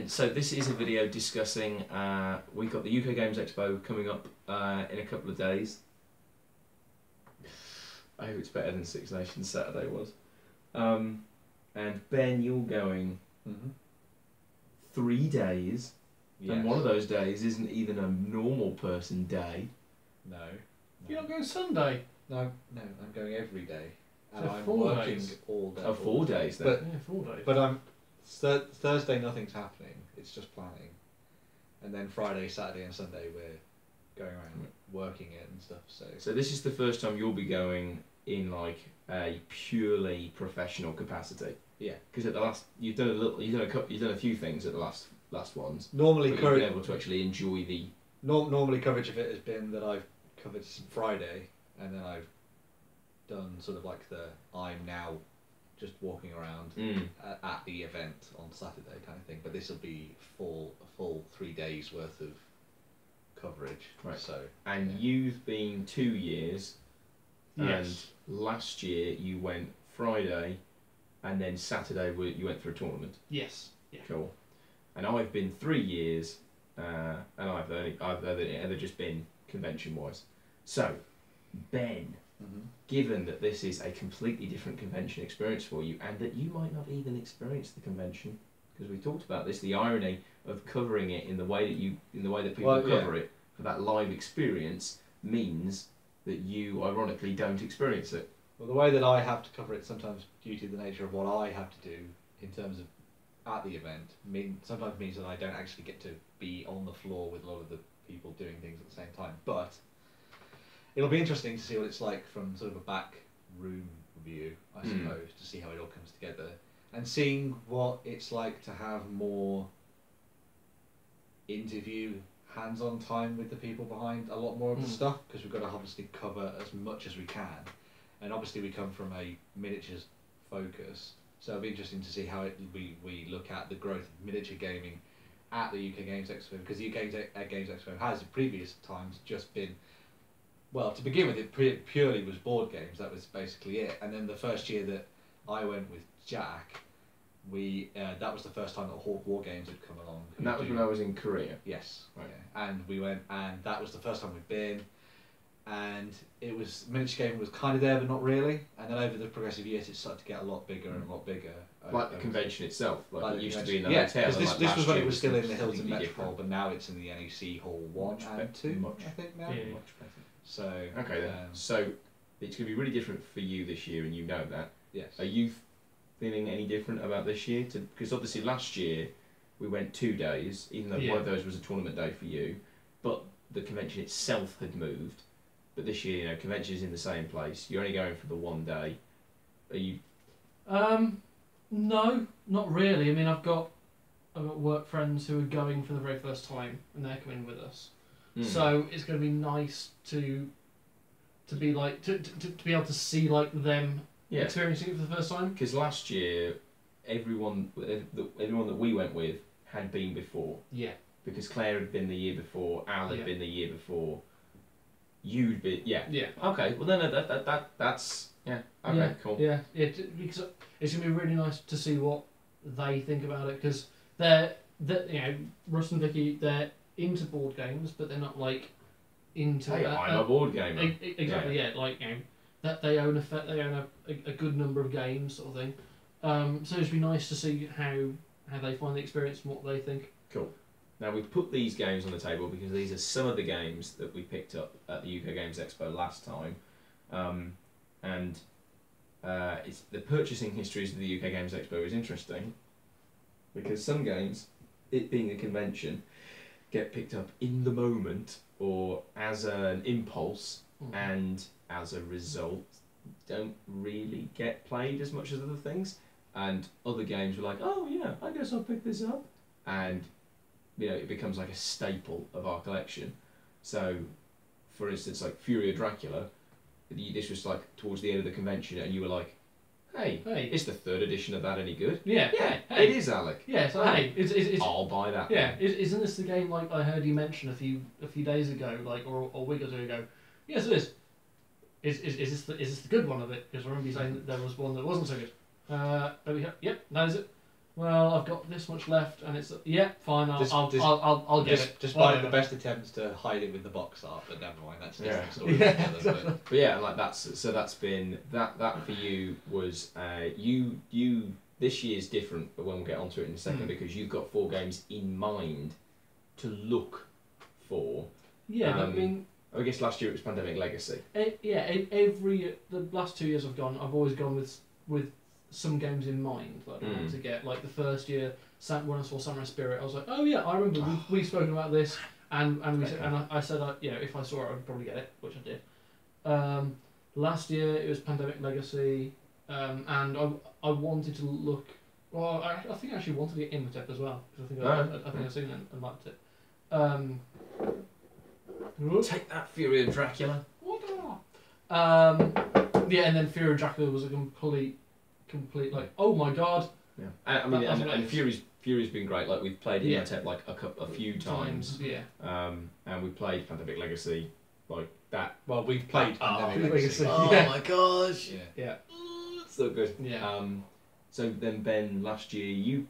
then, so this is a video discussing, we've got the UK Games Expo coming up in a couple of days. I hope it's better than Six Nations Saturday was. And Ben, you're going 3 days, and one of those days isn't even a normal person day. No. You're not going Sunday? No, I'm going every day. And So I'm 4 working days. all day. Oh, 4 days then. But, Yeah, 4 days. but I'm Thursday nothing's happening. It's just planning. And then Friday, Saturday and Sunday we're going around working it and stuff. So this is the first time you'll be going in like a purely professional capacity. Yeah. Because at the last you've done a few things at the last ones. Normally but you've been able to actually enjoy the normally coverage of it has been that I've covered Friday and then I've done sort of like the I'm now just walking around at the event on Saturday kind of thing. But this will be a full 3 days worth of coverage. Right. So and you've been 2 years. Yes. And last year you went Friday, and then Saturday you went for a tournament. Yes. Yeah. Cool. And I've been 3 years, and I've only just been convention wise. So, Ben, given that this is a completely different convention experience for you, and that you might not even experience the convention, because we talked about this, the irony of covering it in the way that people cover it for that live experience means that you ironically don't experience it. Well, the way that I have to cover it sometimes due to the nature of what I have to do in terms of at the event sometimes means that I don't actually get to be on the floor with a lot of the people doing things at the same time. But it'll be interesting to see what it's like from sort of a back room view, I suppose, to see how it all comes together and seeing what it's like to have more interview hands-on time with the people behind a lot more of the stuff, because we've got to obviously cover as much as we can, and obviously we come from a miniatures focus, so it'll be interesting to see how we look at the growth of miniature gaming at the UK Games Expo, because the UK Games Expo has in previous times just been, well, to begin with it purely was board games, that was basically it, and then the first year that I went with Jack, that was the first time that Hawk War Games had come along. And that was when I was in Korea. Yes. Right. Yeah. And we went, and that was the first time we'd been, and it was miniature gaming was kind of there, but not really. And then over the progressive years, it started to get a lot bigger and a lot bigger. Like the convention itself, like it used to be in the hotel. hotel. Because this was when it was still in the Hilton completely Metropole, different. but now it's in the NEC Hall 1 and 2, I think now. Yeah. Much better. So okay then. So it's going to be really different for you this year, and you know that. Yes. Are you feeling any different about this year? Because obviously last year we went 2 days, even though one of those was a tournament day for you, but the convention itself had moved. But this year, convention is in the same place. You're only going for the 1 day. Are you? No, not really. I mean, I've got work friends who are going for the very first time, and they're coming with us. So it's going to be nice to be like to be able to see like them experiencing it for the first time. Because last year, everyone that we went with had been before. Yeah. Because Claire had been the year before, Al had been the year before. You'd be Yeah. Okay. Well then that's Okay. Cool. Yeah. Because it's gonna be really nice to see what they think about it, because they're Russ and Vicky, they're into board games, but they're not like into. Hey, I'm a board gamer. Exactly. Yeah. Like that they own a good number of games, sort of thing. So it'd be nice to see how they find the experience and what they think. Cool. Now we've put these games on the table because these are some of the games that we picked up at the UK Games Expo last time, and it's the purchasing histories of the UK Games Expo is interesting because some games, it being a convention, get picked up in the moment or as an impulse, and as a result don't really get played as much as other things, and other games were like, oh yeah, I guess I'll pick this up, and it becomes like a staple of our collection. So for instance, like Fury of Dracula, this was like towards the end of the convention, and you were like, hey, is the 3rd edition of that any good? Yeah, it is, Alec. Yeah, so hey, it's I'll buy that. Yeah, isn't this the game like I heard you mention a few days ago, like or a week or two ago? Yes, it is. Is this the good one of it? Because I remember you saying that there was one that wasn't so good. Yep, that is it. well, I've got this much left, and it's fine. I'll get it. Despite Whatever. the best attempts to hide it with the box art, but never mind. That's a Yeah. different story. Yeah, altogether, But yeah, like that's been that for you was you this year's different, but when we'll get onto it in a second because you've got 4 games in mind to look for. Yeah, but I mean, I guess last year it was Pandemic Legacy. Every the last 2 years I've always gone with some games in mind that I want to get. Like the first year, when I saw Samurai Spirit, I was like, oh yeah, I remember we've spoken about this, and we said, and I said if I saw it, I'd probably get it, which I did. Last year it was Pandemic Legacy, and I wanted to look. Well, I think I actually wanted to get Imhotep as well because I think I've seen it and liked it. Take that, Fury of Dracula. Yeah, and then Fury of Dracula was a complete like, oh my god. Yeah, I mean, and Fury's been great. Like we've played Imhotep like a few times. Yeah. And we played Pandemic Legacy like that. Well, we've played Pandemic Legacy. Oh Yeah. my gosh! Yeah. So good. Yeah. So then Ben, last year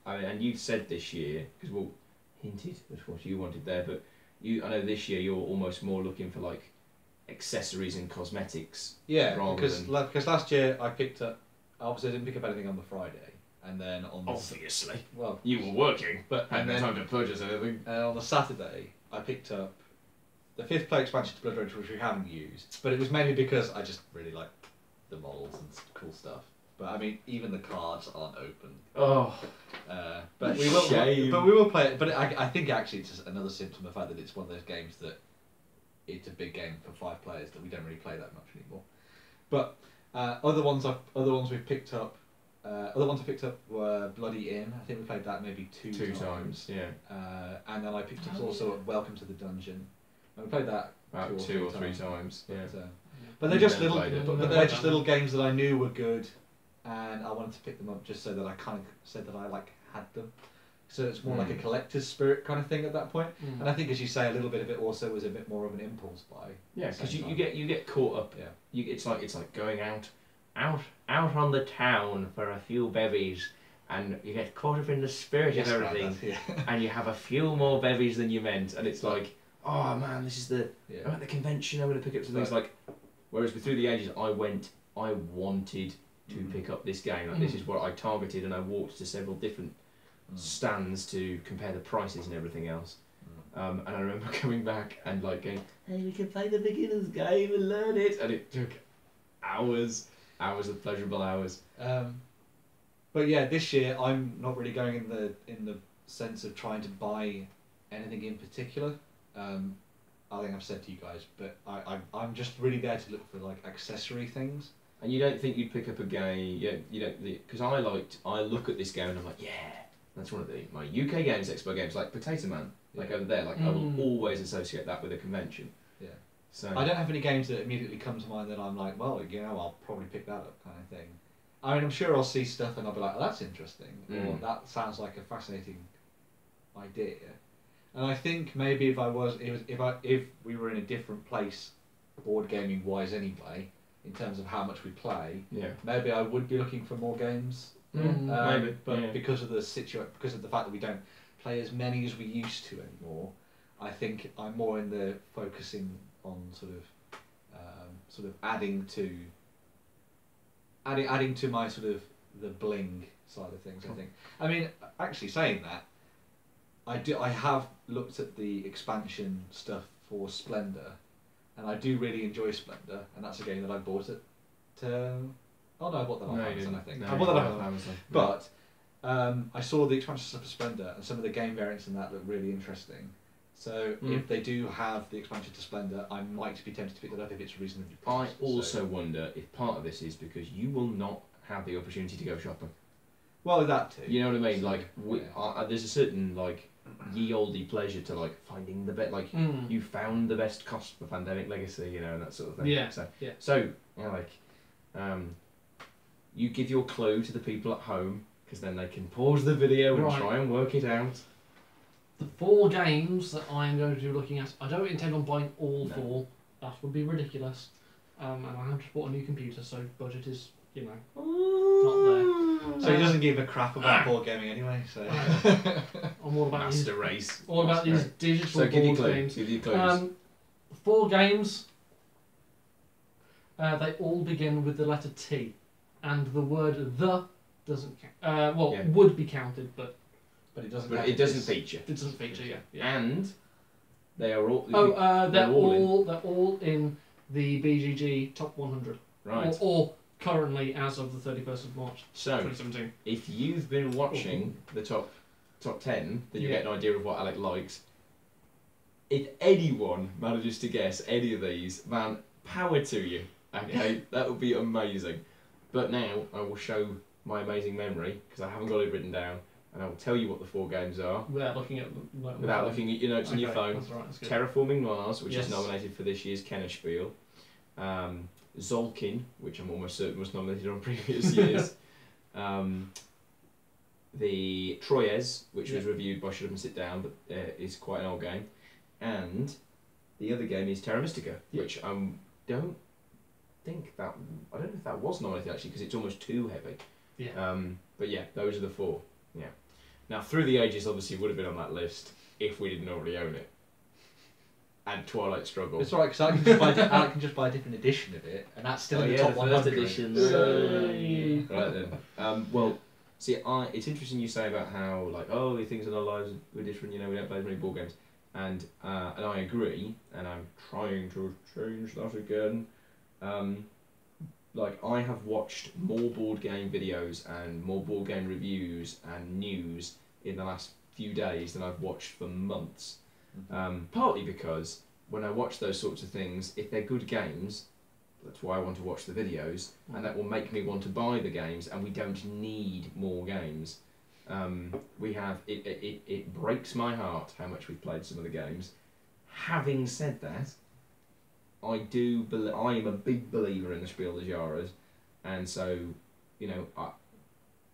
and you've said this year because hinted at what you wanted there, but I know this year you're almost more looking for like accessories and cosmetics. Yeah, rather because than... last year I picked up. Obviously, I didn't pick up anything on the Friday, and then on the Obviously, well, you were working, but had and no then time to purchase anything. on the Saturday I picked up the 5th play expansion to Blood Rage, which we haven't used, but it was mainly because I just really like the models and cool stuff. But I mean, even the cards aren't open. Oh, but we shame. will play it. But I think actually it's just another symptom of the fact that it's one of those games that it's a big game for 5 players that we don't really play that much anymore. But other ones we've picked up. Other ones I picked up were Bloody Inn. I think we played that maybe two times. Yeah. And then I picked up also Welcome to the Dungeon. And we played that About 2 or 3 times. Yeah. But they're just Never little. played it. But they're just little games that I knew were good, and I wanted to pick them up just so that I kind of said that I had them. So it's more like a collector's spirit kind of thing at that point. And I think, as you say, a little bit of it also was a bit more of an impulse buy. Yeah, because you get caught up. Yeah. It's like going out on the town for a few bevies, and you get caught up in the spirit of everything, and you have a few more bevies than you meant, and it's like, oh man, this is I'm at the convention, I'm going to pick up some things like. Whereas through the ages, I wanted to pick up this game. Like this is what I targeted, and I walked to several different stands to compare the prices and everything else. And I remember coming back and like going, hey, we can play the beginner's game and learn it, and it took hours of pleasurable hours. But yeah, this year I'm not really going in the sense of trying to buy anything in particular. I think I've said to you guys, but I'm just really there to look for like accessory things. And you don't think you'd pick up a game? You don't, because I look at this game and I'm like, yeah, that's one of my UK Games Expo games, like Potato Man, like over there. Like I will always associate that with a convention. Yeah. So I don't have any games that immediately come to mind that I'm like, well, I'll probably pick that up, kind of thing. I mean, I'm sure I'll see stuff and I'll be like, oh, that's interesting, or that sounds like a fascinating idea. And I think maybe if we were in a different place, board gaming wise anyway, in terms of how much we play, maybe I would be looking for more games. Maybe, but because of the because of the fact that we don't play as many as we used to anymore, I think I'm more in the focusing on sort of adding to my sort of the bling side of things. I think. I mean, actually saying that, I have looked at the expansion stuff for Splendor, and I do really enjoy Splendor, and that's a game that I bought it. Oh no, I bought that on Amazon. I think I bought that on Amazon. But I saw the expansion stuff for Splendor, and some of the game variants in that look really interesting. So if they do have the expansion to Splendor, I might be tempted to pick that up if it's reasonably priced. I also wonder if part of this is because you will not have the opportunity to go shopping. Well, that too. You know what I mean? So, like, there's a certain like ye olde pleasure to like finding the best. Like you found the best cost for Pandemic Legacy, and that sort of thing. Yeah. So you give your clue to the people at home, because then they can pause the video and try and work it out. The 4 games that I'm going to be looking at, I don't intend on buying all 4. That would be ridiculous. And I have just bought a new computer, so budget is, not there. So he doesn't give a crap about board gaming anyway. So I'm all about these, Master Race. all about these Master. digital So give you board clues. games. Give you clues. 4 games. They all begin with the letter T, and the word "the" doesn't count. Yeah. Would be counted, but but it doesn't. But have it doesn't this- feature. it doesn't feature. Yeah. And they are all. They're all they're all in the BGG top 100, right. or currently as of the 31st of March So 2017. if you've been watching the top 10, then you Yeah. get an idea of what Alec likes. If anyone manages to guess any of these, man, power to you. Okay, that would be amazing. But now I will show my amazing memory because I haven't got it written down, and I will tell you what the 4 games are Without looking at without looking at your notes on your phone. That's right, that's good. Terraforming Mars, which Yes. is nominated for this year's Kennerspiel. Zolkin, which I'm almost certain was nominated on previous years. The Troyes, which was reviewed by Shut Up and Sit Down, but is quite an old game. And the other game is Terra Mystica, which I don't know if that was nominated actually because it's almost too heavy. Yeah. But yeah, those are the 4. Yeah. Now, Through the Ages obviously would have been on that list if we didn't already own it. And Twilight Struggle. It's alright because I can just buy a different edition of it, and that's still in the top 100. edition. Yay. Right then. Well, see, it's interesting you say about how the things in our lives were different. You know, we don't play as many board games, and I agree, and I'm trying to change that again. I have watched more board game videos and more board game reviews and news in the last few days than I've watched for months. Partly because when I watch those sorts of things, if they're good games, that's why I want to watch the videos, and that will make me want to buy the games, and we don't need more games. We have it breaks my heart how much we've played some of the games. Having said that, I am a big believer in the Spiel des Jahres, and so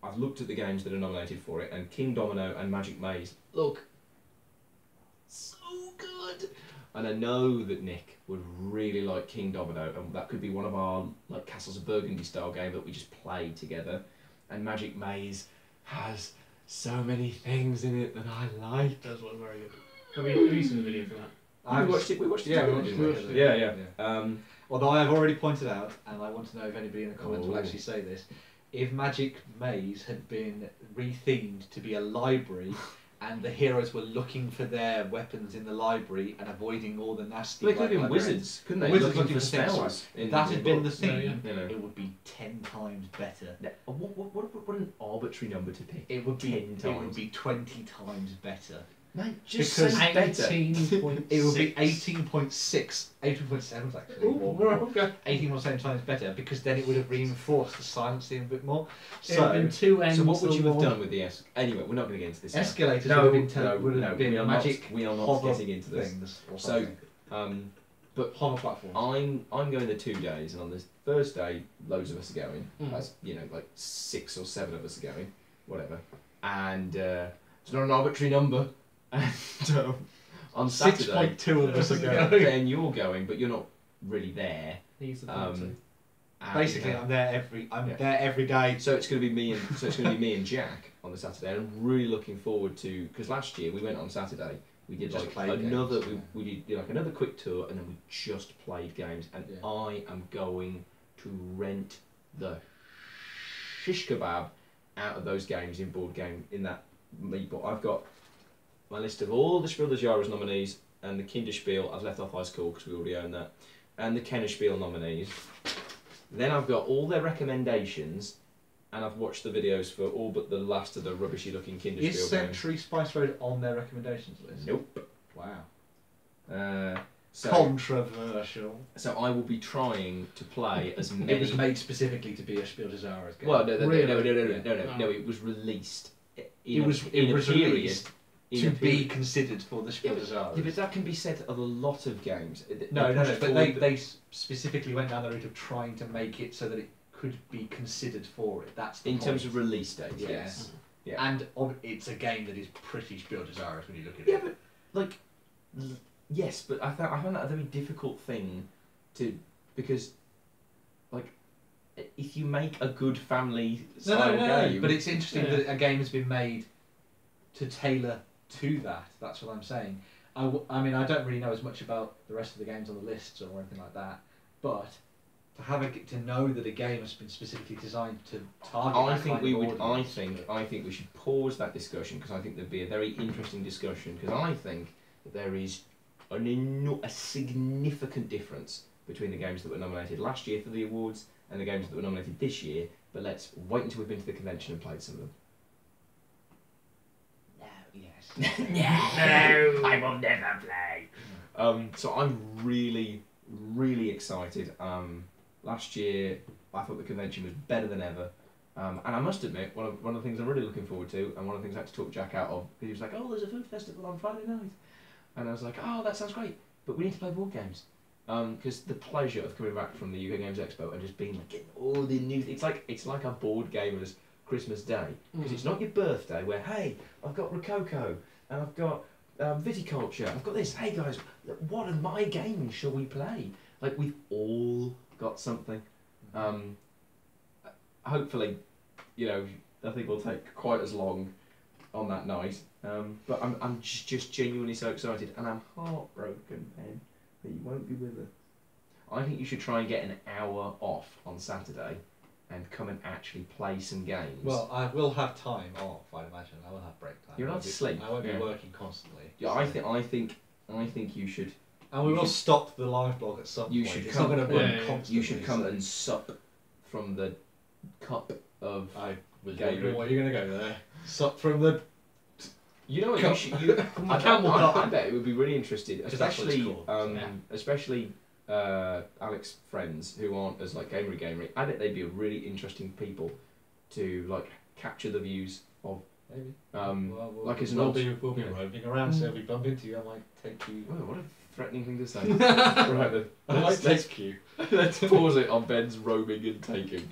I've looked at the games that are nominated for it, and King Domino and Magic Maze look so good. And I know that Nick would really like King Domino, and that could be one of our Castles of Burgundy style game that we just play together. And Magic Maze has so many things in it that I like. It does look very good. Have you seen the video for that? We watched it. Yeah, together, we didn't watched it. Yeah. Although I have already pointed out, and I want to know if anybody in the comments will Oh. actually say this, if Magic Maze had been rethemed to be a library, and the heroes were looking for their weapons in the library and avoiding all the nasty. They could have been librarians, wizards, couldn't they? Wizards Looking for looking for things, spells. If that had been the book. theme, You know. it would be 10 times better. What an arbitrary number to pick. It would be 10 It would times. be 20 times better. Mate, just Because say better. 18.6. It would be 18.6, 18.7 actually. Ooh, okay. 18.7 times better, because then it would have reinforced the silencing a bit more. It would have been 2 ends. So what would you have or done with the Anyway, we're not going to get into this. now. Escalators No, would have been, no, would have no, been we are magic not, we are not hover getting into this. things or So, something. But Hover platforms. I'm going the 2 days, and on the first day, loads of us are going. Mm. That's 6 or 7 of us are going, whatever. And it's not an arbitrary number. And on Saturday, 6.2 of us are going. then you're going, but you're not really there. He's the party. And Basically, I'm there every day. So it's going to be me and Jack on the Saturday. And I'm really looking forward to, because last year we went on Saturday. We did Just played another. games, We did another quick tour, and then we just played games. And Yeah. I am going to rent the shish kebab out of those games in board game in that meatball. I've got my list of all the Spiel des Jahres nominees and the Kinderspiel. I've left off High School because we already own that, and the Kennerspiel nominees. Then I've got all their recommendations, and I've watched the videos for all but the last of the rubbishy looking Kinderspiel Is games. Century Spice Road on their recommendations list? Nope. Wow. So Controversial. I will be trying to play as many. It was made specifically to be a Spiel des Jahres game. Well, Really? no. It was released. It was released in to a be period. considered for the Spiel des Jahres. Yeah, but that can be said of a lot of games. No, pushed but forward they specifically went down the route of trying to make it so that it could be considered for it. That's the in point. terms of release date. Yeah. Yes. Yeah. And it's a game that is pretty Spiel des Jahres when you look at Yeah, it. but yes, but I found that a very difficult thing to, because if you make a good family No, style game, but it's interesting Yeah. that a game has been made to tailor to that. That's what I'm saying. I mean, I don't really know as much about the rest of the games on the lists or anything like that, but to know that a game has been specifically designed to target. I that think kind we of would. audience. I think we should pause that discussion because I think there'd be a very interesting discussion because I think that there is a significant difference between the games that were nominated last year for the awards and the games that were nominated this year. But let's wait until we've been to the convention and played some of them. Yes. No, I will never play. So I'm really, really excited. Last year, I thought the convention was better than ever. And I must admit, one of the things I'm really looking forward to, and one of the things I had to talk Jack out of, because he was like, oh, there's a food festival on Friday night. And I was like, oh, that sounds great, but we need to play board games. Because the pleasure of coming back from the UK Games Expo and just being like, getting all the new... It's like a board gamer's Christmas day. Because it's not your birthday where, hey, I've got Rococo, and I've got viticulture, I've got this, hey guys, what of my games shall we play? Like, we've all got something. Hopefully, you know, nothing will take quite as long on that night. But I'm just genuinely so excited, and I'm heartbroken, Ben, that you won't be with us. I think you should try and get an hour off on Saturday and come and actually play some games. Well, I will have time off. I imagine I will have break time. You're I not won't be- asleep, I won't yeah. be working constantly. Yeah, I think you should. And we you will should- stop the live blog at some you point. should It's come- not going to run Yeah, yeah. constantly. You should come so- and sup from the cup of. I was Gaming. wondering why you're going to go there. Sup from the. You know what? Cup. You should. I bet it would be really interested, Because that's what it's especially called. Yeah. especially Alex's friends who aren't as like gamery. I bet they'd be really interesting people to like capture the views of. Maybe. Well, like as an we'll old- be yeah. roaming around, so if we bump into you, I might take you. Oh, what a threatening thing to say. Right then, I might let's take you. pause it on Ben's roaming and taking.